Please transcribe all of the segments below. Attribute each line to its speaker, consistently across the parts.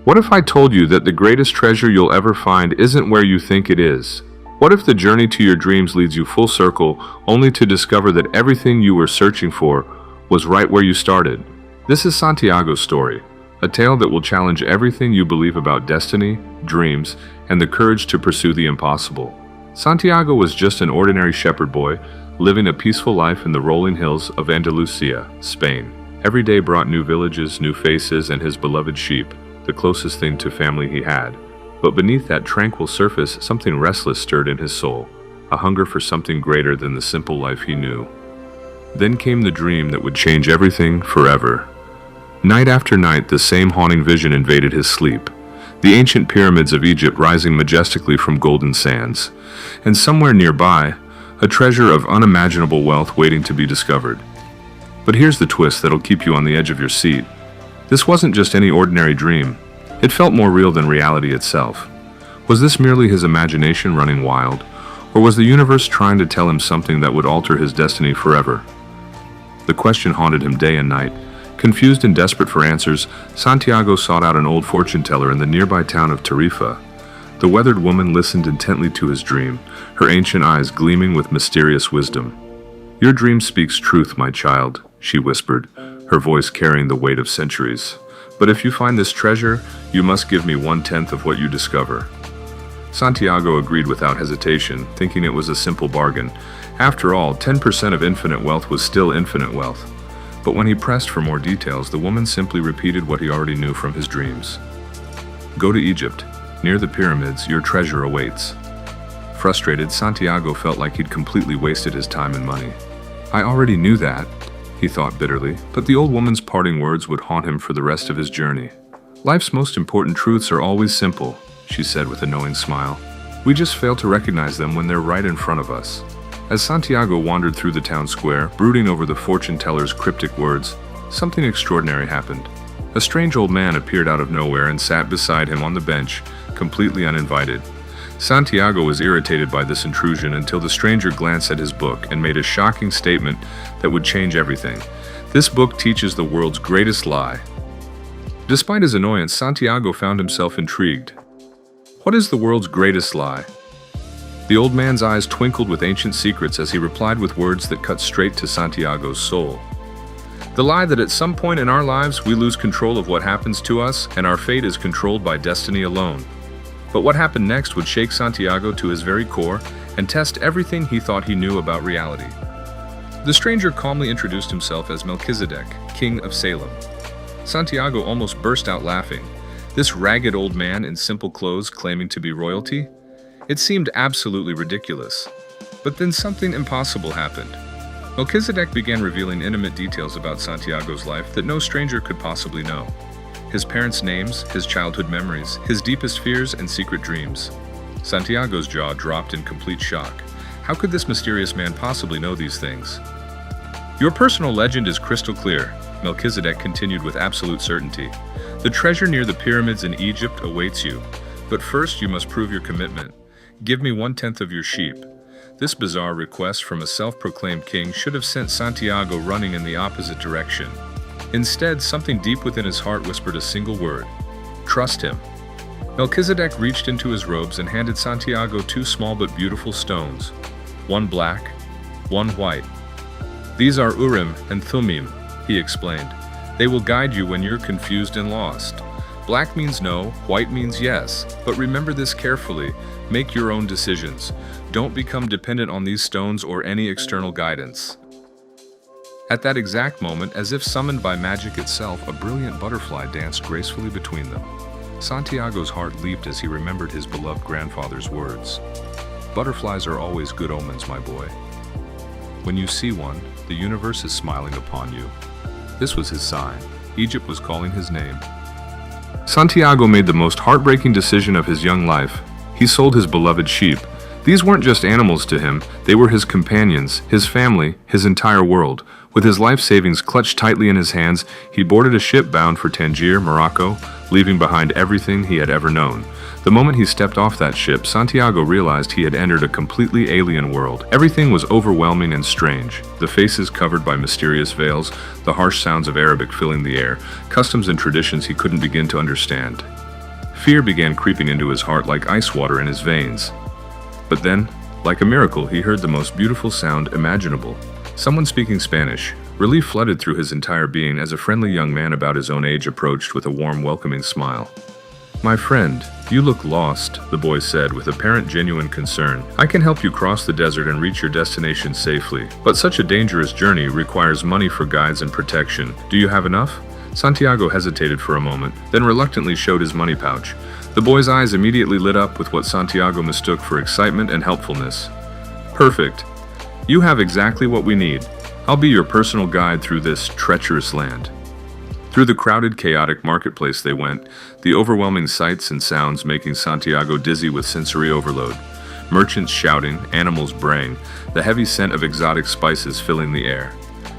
Speaker 1: What if I told you that the greatest treasure you'll ever find isn't where you think it is? What if the journey to your dreams leads you full circle, only to discover that everything you were searching for was right where you started? This is Santiago's story, a tale that will challenge everything you believe about destiny, dreams, and the courage to pursue the impossible. Santiago was just an ordinary shepherd boy, living a peaceful life in the rolling hills of Andalusia, Spain. Every day brought new villages, new faces, and his beloved sheep, the closest thing to family he had. But beneath that tranquil surface, something restless stirred in his soul, a hunger for something greater than the simple life he knew. Then came the dream that would change everything forever. Night after night, the same haunting vision invaded his sleep. The ancient pyramids of Egypt rising majestically from golden sands, and somewhere nearby, a treasure of unimaginable wealth waiting to be discovered. But here's the twist that'll keep you on the edge of your seat. This wasn't just any ordinary dream. It felt more real than reality itself. Was this merely his imagination running wild, or was the universe trying to tell him something that would alter his destiny forever? The question haunted him day and night. Confused and desperate for answers, Santiago sought out an old fortune teller in the nearby town of Tarifa. The weathered woman listened intently to his dream, her ancient eyes gleaming with mysterious wisdom. "Your dream speaks truth, my child," she whispered, her voice carrying the weight of centuries. "But if you find this treasure, you must give me 1/10 of what you discover." Santiago agreed without hesitation, thinking it was a simple bargain. After all, 10% of infinite wealth was still infinite wealth. But when he pressed for more details, the woman simply repeated what he already knew from his dreams. "Go to Egypt. Near the pyramids, your treasure awaits." Frustrated, Santiago felt like he'd completely wasted his time and money. "I already knew that," he thought bitterly, but the old woman's parting words would haunt him for the rest of his journey. "Life's most important truths are always simple," she said with a knowing smile. "We just fail to recognize them when they're right in front of us." As Santiago wandered through the town square, brooding over the fortune teller's cryptic words, something extraordinary happened. A strange old man appeared out of nowhere and sat beside him on the bench, completely uninvited. Santiago was irritated by this intrusion until the stranger glanced at his book and made a shocking statement that would change everything. "This book teaches the world's greatest lie." Despite his annoyance, Santiago found himself intrigued. "What is the world's greatest lie?" The old man's eyes twinkled with ancient secrets as he replied with words that cut straight to Santiago's soul. "The lie that at some point in our lives we lose control of what happens to us and our fate is controlled by destiny alone." But what happened next would shake Santiago to his very core and test everything he thought he knew about reality. The stranger calmly introduced himself as Melchizedek, king of Salem. Santiago almost burst out laughing. This ragged old man in simple clothes claiming to be royalty? It seemed absolutely ridiculous. But then something impossible happened. Melchizedek began revealing intimate details about Santiago's life that no stranger could possibly know. His parents' names, his childhood memories, his deepest fears and secret dreams. Santiago's jaw dropped in complete shock. How could this mysterious man possibly know these things? "Your personal legend is crystal clear," Melchizedek continued with absolute certainty. "The treasure near the pyramids in Egypt awaits you. But first you must prove your commitment. Give me 1/10 of your sheep." This bizarre request from a self-proclaimed king should have sent Santiago running in the opposite direction. Instead, something deep within his heart whispered a single word: trust him. Melchizedek reached into his robes and handed Santiago 2 small but beautiful stones, one black, one white. "These are Urim and Thummim," he explained. "They will guide you when you're confused and lost. Black means no, white means yes, but remember this carefully. Make your own decisions. Don't become dependent on these stones or any external guidance." At that exact moment, as if summoned by magic itself, a brilliant butterfly danced gracefully between them. Santiago's heart leaped as he remembered his beloved grandfather's words. "Butterflies are always good omens, my boy. When you see one, the universe is smiling upon you." This was his sign. Egypt was calling his name. Santiago made the most heartbreaking decision of his young life. He sold his beloved sheep. These weren't just animals to him, they were his companions, his family, his entire world. With his life savings clutched tightly in his hands, he boarded a ship bound for Tangier, Morocco, leaving behind everything he had ever known. The moment he stepped off that ship, Santiago realized he had entered a completely alien world. Everything was overwhelming and strange. The faces covered by mysterious veils, the harsh sounds of Arabic filling the air, customs and traditions he couldn't begin to understand. Fear began creeping into his heart like ice water in his veins. But then, like a miracle, he heard the most beautiful sound imaginable. Someone speaking Spanish. Relief flooded through his entire being as a friendly young man about his own age approached with a warm, welcoming smile. "My friend, you look lost," the boy said with apparent genuine concern. "I can help you cross the desert and reach your destination safely. But such a dangerous journey requires money for guides and protection. Do you have enough?" Santiago hesitated for a moment, then reluctantly showed his money pouch. The boy's eyes immediately lit up with what Santiago mistook for excitement and helpfulness. "Perfect. You have exactly what we need. I'll be your personal guide through this treacherous land." Through the crowded, chaotic marketplace they went, the overwhelming sights and sounds making Santiago dizzy with sensory overload. Merchants shouting, animals braying, the heavy scent of exotic spices filling the air.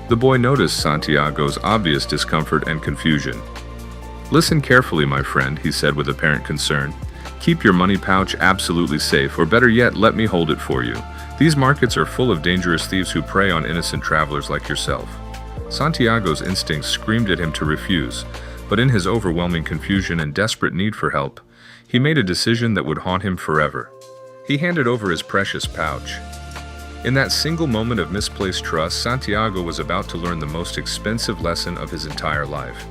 Speaker 1: The boy noticed Santiago's obvious discomfort and confusion. "Listen carefully, my friend," he said with apparent concern. "Keep your money pouch absolutely safe, or better yet, let me hold it for you. These markets are full of dangerous thieves who prey on innocent travelers like yourself." Santiago's instincts screamed at him to refuse, but in his overwhelming confusion and desperate need for help, he made a decision that would haunt him forever. He handed over his precious pouch. In that single moment of misplaced trust, Santiago was about to learn the most expensive lesson of his entire life.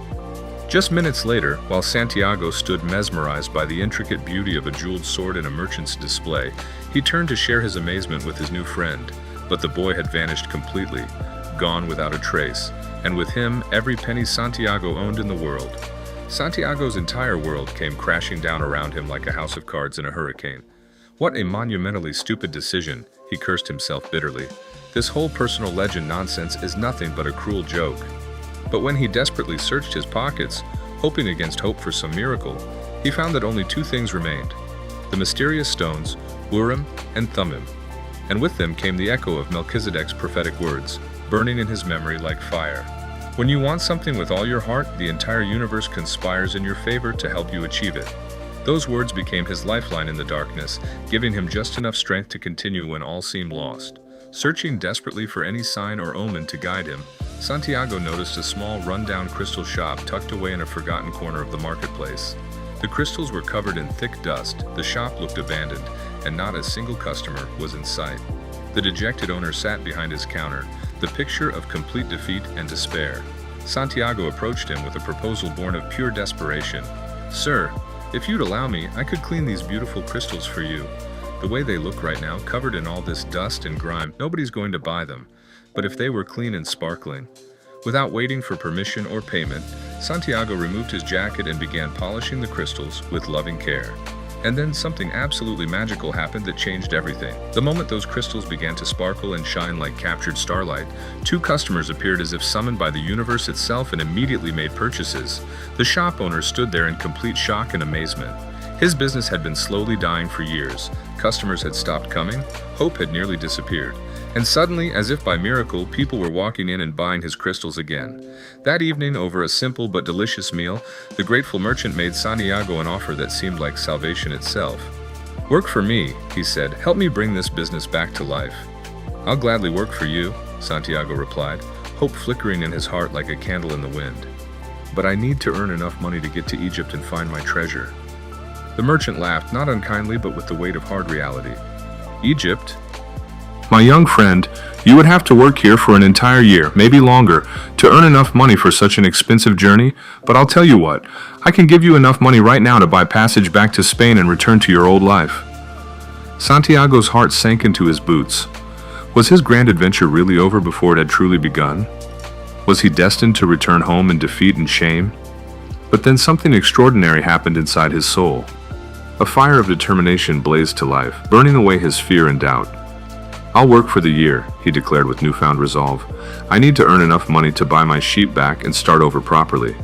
Speaker 1: Just minutes later, while Santiago stood mesmerized by the intricate beauty of a jeweled sword in a merchant's display, he turned to share his amazement with his new friend, but the boy had vanished completely, gone without a trace, and with him, every penny Santiago owned in the world. Santiago's entire world came crashing down around him like a house of cards in a hurricane. What a monumentally stupid decision, he cursed himself bitterly. This whole personal legend nonsense is nothing but a cruel joke. But when he desperately searched his pockets, hoping against hope for some miracle, he found that only two things remained: the mysterious stones, Urim and Thummim, and with them came the echo of Melchizedek's prophetic words, burning in his memory like fire. When you want something with all your heart, the entire universe conspires in your favor to help you achieve it. Those words became his lifeline in the darkness, giving him just enough strength to continue when all seemed lost. Searching desperately for any sign or omen to guide him, Santiago noticed a small, run-down crystal shop tucked away in a forgotten corner of the marketplace. The crystals were covered in thick dust, the shop looked abandoned, and not a single customer was in sight. The dejected owner sat behind his counter, the picture of complete defeat and despair. Santiago approached him with a proposal born of pure desperation. "Sir, if you'd allow me, I could clean these beautiful crystals for you. The way they look right now, covered in all this dust and grime, nobody's going to buy them. But if they were clean and sparkling..." Without waiting for permission or payment, Santiago removed his jacket and began polishing the crystals with loving care. And then something absolutely magical happened that changed everything. The moment those crystals began to sparkle and shine like captured starlight, two customers appeared as if summoned by the universe itself and immediately made purchases. The shop owner stood there in complete shock and amazement. His business had been slowly dying for years. Customers had stopped coming, hope had nearly disappeared. And suddenly, as if by miracle, people were walking in and buying his crystals again. That evening, over a simple but delicious meal, the grateful merchant made Santiago an offer that seemed like salvation itself. "Work for me," he said. "Help me bring this business back to life." "I'll gladly work for you," Santiago replied, hope flickering in his heart like a candle in the wind. "But I need to earn enough money to get to Egypt and find my treasure." The merchant laughed, not unkindly but with the weight of hard reality. "Egypt? My young friend, you would have to work here for an entire year, maybe longer, to earn enough money for such an expensive journey. But I'll tell you what, I can give you enough money right now to buy passage back to Spain and return to your old life." Santiago's heart sank into his boots. Was his grand adventure really over before it had truly begun? Was he destined to return home in defeat and shame? But then something extraordinary happened inside his soul. A fire of determination blazed to life, burning away his fear and doubt. "I'll work for the year," he declared with newfound resolve. "I need to earn enough money to buy my sheep back and start over properly."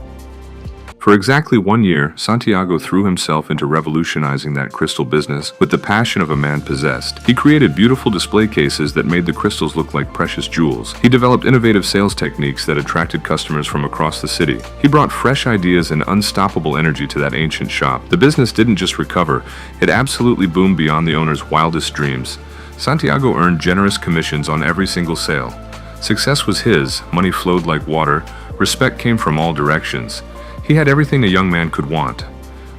Speaker 1: For exactly 1 year, Santiago threw himself into revolutionizing that crystal business with the passion of a man possessed. He created beautiful display cases that made the crystals look like precious jewels. He developed innovative sales techniques that attracted customers from across the city. He brought fresh ideas and unstoppable energy to that ancient shop. The business didn't just recover, it absolutely boomed beyond the owner's wildest dreams. Santiago earned generous commissions on every single sale. Success was his, money flowed like water, respect came from all directions. He had everything a young man could want.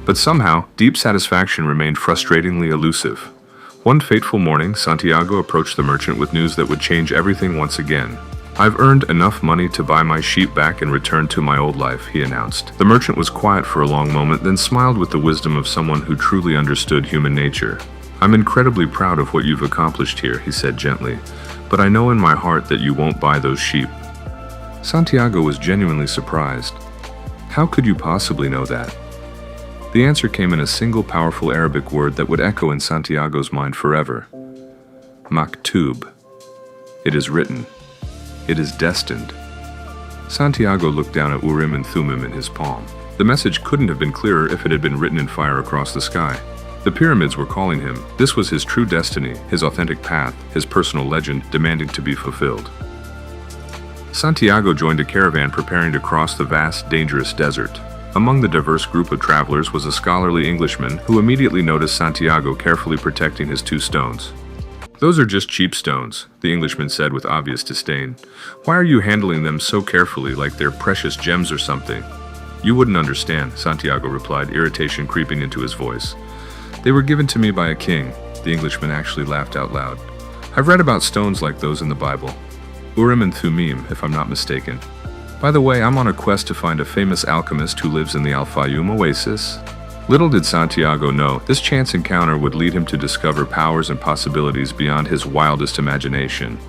Speaker 1: But somehow, deep satisfaction remained frustratingly elusive. One fateful morning, Santiago approached the merchant with news that would change everything once again. "I've earned enough money to buy my sheep back and return to my old life," he announced. The merchant was quiet for a long moment, then smiled with the wisdom of someone who truly understood human nature. "I'm incredibly proud of what you've accomplished here," he said gently, "but I know in my heart that you won't buy those sheep." Santiago was genuinely surprised. How could you possibly know that? The answer came in a single powerful Arabic word that would echo in Santiago's mind forever. Maktub. It is written. It is destined. Santiago looked down at Urim and Thummim in his palm. The message couldn't have been clearer if it had been written in fire across the sky. The pyramids were calling him. This was his true destiny, his authentic path, his personal legend demanding to be fulfilled. Santiago joined a caravan preparing to cross the vast, dangerous desert. Among the diverse group of travelers was a scholarly Englishman who immediately noticed Santiago carefully protecting his 2 stones. "Those are just cheap stones," the Englishman said with obvious disdain. "Why are you handling them so carefully like they're precious gems or something?" "You wouldn't understand," Santiago replied, irritation creeping into his voice. "They were given to me by a king." The Englishman actually laughed out loud. "I've read about stones like those in the Bible. Urim and Thummim, if I'm not mistaken. By the way, I'm on a quest to find a famous alchemist who lives in the Al-Fayoum oasis." Little did Santiago know, this chance encounter would lead him to discover powers and possibilities beyond his wildest imagination.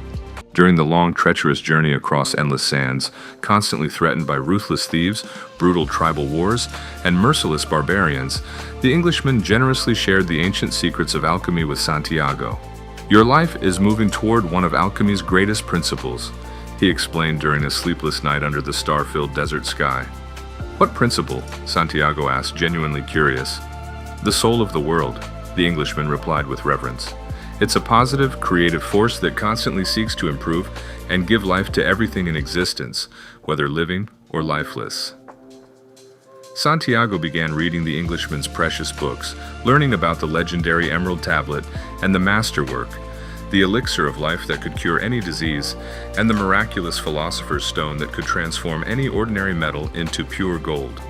Speaker 1: During the long, treacherous journey across endless sands, constantly threatened by ruthless thieves, brutal tribal wars, and merciless barbarians, the Englishman generously shared the ancient secrets of alchemy with Santiago. "Your life is moving toward one of alchemy's greatest principles," he explained during a sleepless night under the star-filled desert sky. "What principle?" Santiago asked, genuinely curious. "The soul of the world," the Englishman replied with reverence. "It's a positive, creative force that constantly seeks to improve and give life to everything in existence, whether living or lifeless." Santiago began reading the Englishman's precious books, learning about the legendary Emerald Tablet and the Masterwork, the elixir of life that could cure any disease, and the miraculous philosopher's stone that could transform any ordinary metal into pure gold.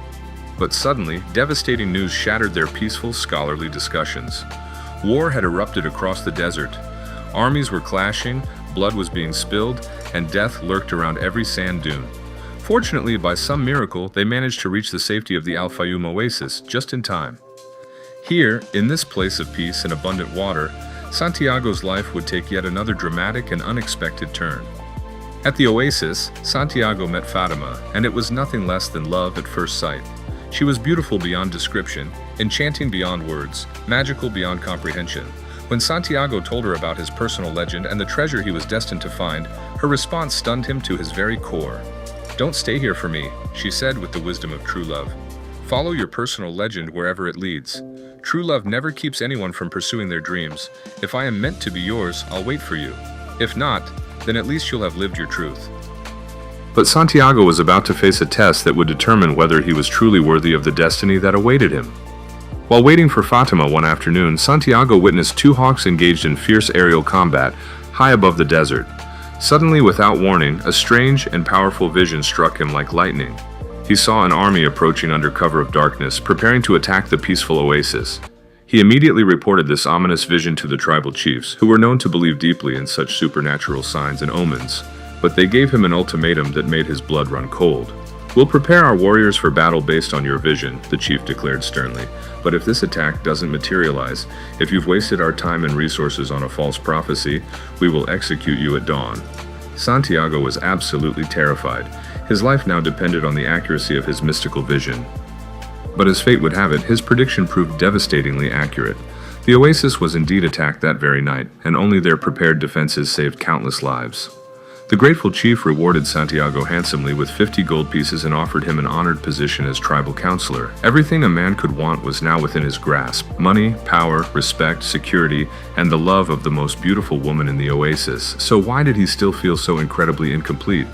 Speaker 1: But suddenly, devastating news shattered their peaceful, scholarly discussions. War had erupted across the desert. Armies were clashing, blood was being spilled, and death lurked around every sand dune. Fortunately, by some miracle, they managed to reach the safety of the Al-Fayoum oasis just in time. Here, in this place of peace and abundant water, Santiago's life would take yet another dramatic and unexpected turn. At the oasis, Santiago met Fatima, and it was nothing less than love at first sight. She was beautiful beyond description, enchanting beyond words, magical beyond comprehension. When Santiago told her about his personal legend and the treasure he was destined to find, her response stunned him to his very core. "Don't stay here for me," she said with the wisdom of true love. "Follow your personal legend wherever it leads. True love never keeps anyone from pursuing their dreams. If I am meant to be yours, I'll wait for you. If not, then at least you'll have lived your truth." But Santiago was about to face a test that would determine whether he was truly worthy of the destiny that awaited him. While waiting for Fatima one afternoon, Santiago witnessed 2 hawks engaged in fierce aerial combat high above the desert. Suddenly, without warning, a strange and powerful vision struck him like lightning. He saw an army approaching under cover of darkness, preparing to attack the peaceful oasis. He immediately reported this ominous vision to the tribal chiefs, who were known to believe deeply in such supernatural signs and omens. But they gave him an ultimatum that made his blood run cold. "We'll prepare our warriors for battle based on your vision," the chief declared sternly. "But if this attack doesn't materialize, if you've wasted our time and resources on a false prophecy, we will execute you at dawn." Santiago was absolutely terrified. His life now depended on the accuracy of his mystical vision. But as fate would have it, his prediction proved devastatingly accurate. The oasis was indeed attacked that very night, and only their prepared defenses saved countless lives. The grateful chief rewarded Santiago handsomely with 50 gold pieces and offered him an honored position as tribal counselor. Everything a man could want was now within his grasp: money, power, respect, security, and the love of the most beautiful woman in the oasis. So why did he still feel so incredibly incomplete?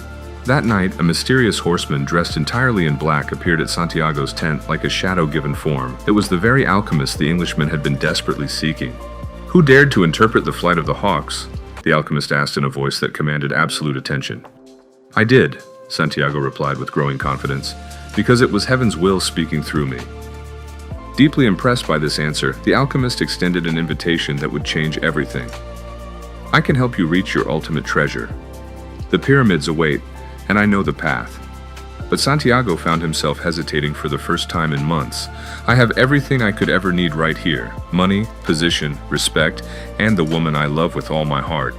Speaker 1: That night, a mysterious horseman dressed entirely in black appeared at Santiago's tent like a shadow given form. It was the very alchemist the Englishman had been desperately seeking. "Who dared to interpret the flight of the hawks?" the alchemist asked in a voice that commanded absolute attention. "I did," Santiago replied with growing confidence, "because it was heaven's will speaking through me." Deeply impressed by this answer, the alchemist extended an invitation that would change everything. I can help you reach your ultimate treasure. The pyramids await, and I know the path. But Santiago found himself hesitating for the first time in months. I have everything I could ever need right here: money, position, respect, and the woman I love with all my heart.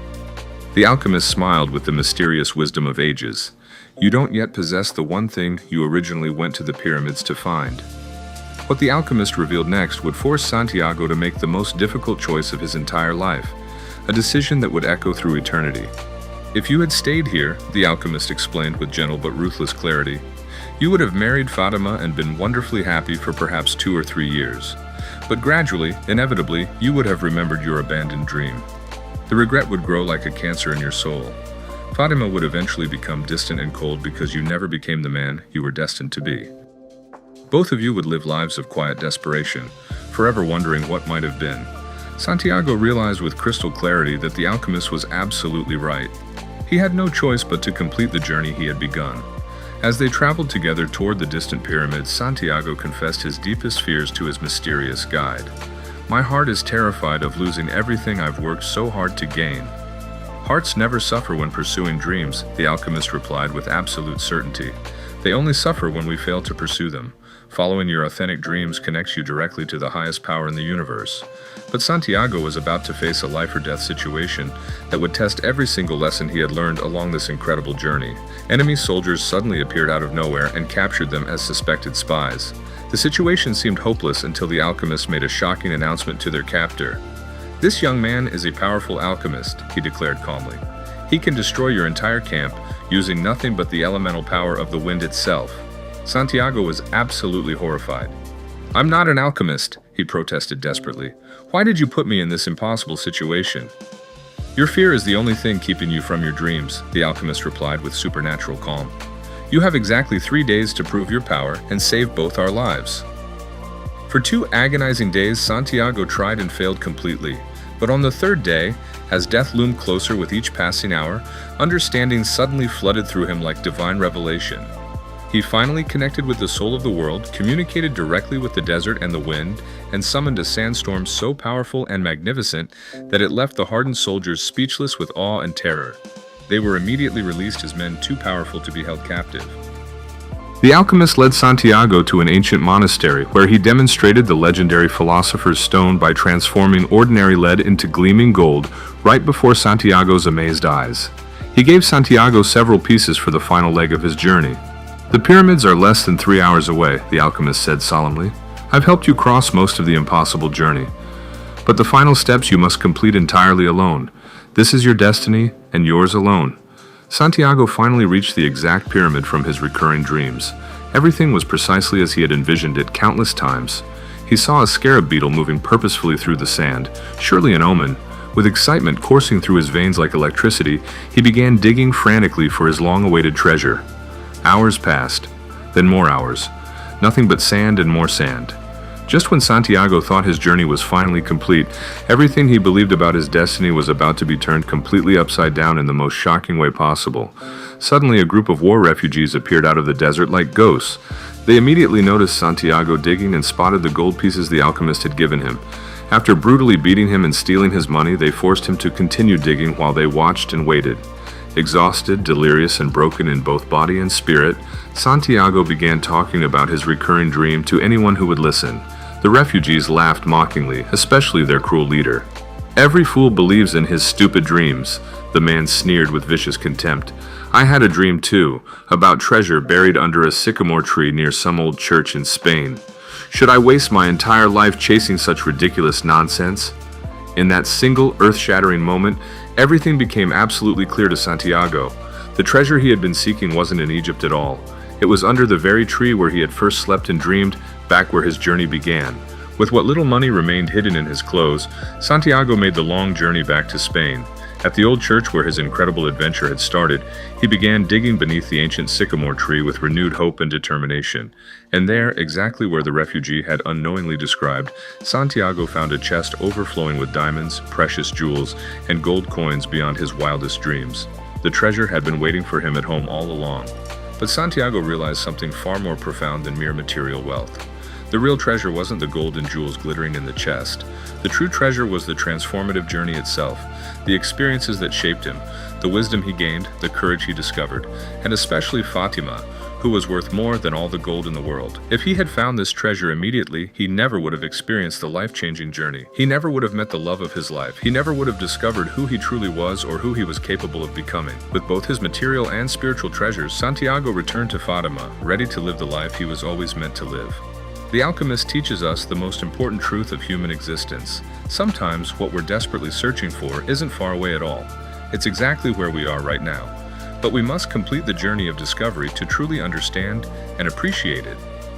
Speaker 1: The alchemist smiled with the mysterious wisdom of ages. You don't yet possess the one thing you originally went to the pyramids to find. What the alchemist revealed next would force Santiago to make the most difficult choice of his entire life, a decision that would echo through eternity. If you had stayed here, the alchemist explained with gentle but ruthless clarity, you would have married Fatima and been wonderfully happy for perhaps 2 or 3 years. But gradually, inevitably, you would have remembered your abandoned dream. The regret would grow like a cancer in your soul. Fatima would eventually become distant and cold because you never became the man you were destined to be. Both of you would live lives of quiet desperation, forever wondering what might have been. Santiago realized with crystal clarity that the alchemist was absolutely right. He had no choice but to complete the journey he had begun. As they traveled together toward the distant pyramids, Santiago confessed his deepest fears to his mysterious guide. My heart is terrified of losing everything I've worked so hard to gain. Hearts never suffer when pursuing dreams, the alchemist replied with absolute certainty. They only suffer when we fail to pursue them. Following your authentic dreams connects you directly to the highest power in the universe. But Santiago was about to face a life-or-death situation that would test every single lesson he had learned along this incredible journey. Enemy soldiers suddenly appeared out of nowhere and captured them as suspected spies. The situation seemed hopeless until the alchemist made a shocking announcement to their captor. This young man is a powerful alchemist, he declared calmly. He can destroy your entire camp using nothing but the elemental power of the wind itself. Santiago was absolutely horrified. I'm not an alchemist, he protested desperately. Why did you put me in this impossible situation? Your fear is the only thing keeping you from your dreams, the alchemist replied with supernatural calm. You have exactly 3 days to prove your power and save both our lives. For 2 agonizing days, Santiago tried and failed completely. But on the 3rd day, as death loomed closer with each passing hour, understanding suddenly flooded through him like divine revelation. He finally connected with the soul of the world, communicated directly with the desert and the wind, and summoned a sandstorm so powerful and magnificent that it left the hardened soldiers speechless with awe and terror. They were immediately released as men too powerful to be held captive. The alchemist led Santiago to an ancient monastery where he demonstrated the legendary philosopher's stone by transforming ordinary lead into gleaming gold right before Santiago's amazed eyes. He gave Santiago several pieces for the final leg of his journey. The pyramids are less than 3 hours away, the alchemist said solemnly. I've helped you cross most of the impossible journey. But the final steps you must complete entirely alone. This is your destiny, and yours alone. Santiago finally reached the exact pyramid from his recurring dreams. Everything was precisely as he had envisioned it countless times. He saw a scarab beetle moving purposefully through the sand, surely an omen. With excitement coursing through his veins like electricity, he began digging frantically for his long-awaited treasure. Hours passed, then more hours. Nothing but sand and more sand. Just when Santiago thought his journey was finally complete, everything he believed about his destiny was about to be turned completely upside down in the most shocking way possible. Suddenly, a group of war refugees appeared out of the desert like ghosts. They immediately noticed Santiago digging and spotted the gold pieces the alchemist had given him. After brutally beating him and stealing his money, they forced him to continue digging while they watched and waited. Exhausted, delirious, and broken in both body and spirit, Santiago began talking about his recurring dream to anyone who would listen. The refugees laughed mockingly, especially their cruel leader. Every fool believes in his stupid dreams, the man sneered with vicious contempt. I had a dream too, about treasure buried under a sycamore tree near some old church in Spain. Should I waste my entire life chasing such ridiculous nonsense? In that single, earth-shattering moment, everything became absolutely clear to Santiago. The treasure he had been seeking wasn't in Egypt at all. It was under the very tree where he had first slept and dreamed, back where his journey began. With what little money remained hidden in his clothes, Santiago made the long journey back to Spain. At the old church where his incredible adventure had started, he began digging beneath the ancient sycamore tree with renewed hope and determination. And there, exactly where the refugee had unknowingly described, Santiago found a chest overflowing with diamonds, precious jewels, and gold coins beyond his wildest dreams. The treasure had been waiting for him at home all along. But Santiago realized something far more profound than mere material wealth. The real treasure wasn't the gold and jewels glittering in the chest. The true treasure was the transformative journey itself, the experiences that shaped him, the wisdom he gained, the courage he discovered, and especially Fatima, who was worth more than all the gold in the world. If he had found this treasure immediately, he never would have experienced the life-changing journey. He never would have met the love of his life. He never would have discovered who he truly was or who he was capable of becoming. With both his material and spiritual treasures, Santiago returned to Fatima, ready to live the life he was always meant to live. The Alchemist teaches us the most important truth of human existence. Sometimes what we're desperately searching for isn't far away at all. It's exactly where we are right now. But we must complete the journey of discovery to truly understand and appreciate it.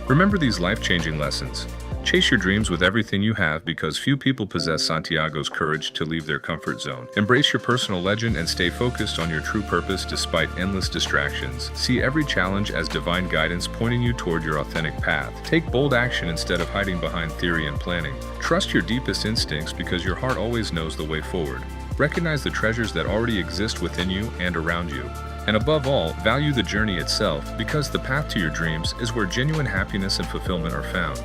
Speaker 1: Remember these life-changing lessons. Chase your dreams with everything you have because few people possess Santiago's courage to leave their comfort zone. Embrace your personal legend and stay focused on your true purpose despite endless distractions. See every challenge as divine guidance pointing you toward your authentic path. Take bold action instead of hiding behind theory and planning. Trust your deepest instincts because your heart always knows the way forward. Recognize the treasures that already exist within you and around you. And above all, value the journey itself because the path to your dreams is where genuine happiness and fulfillment are found.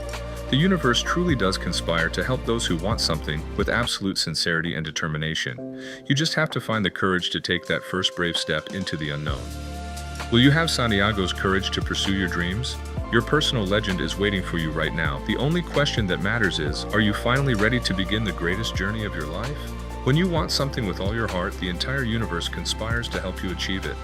Speaker 1: The universe truly does conspire to help those who want something with absolute sincerity and determination. You just have to find the courage to take that first brave step into the unknown. Will you have Santiago's courage to pursue your dreams? Your personal legend is waiting for you right now. The only question that matters is, are you finally ready to begin the greatest journey of your life? When you want something with all your heart, the entire universe conspires to help you achieve it.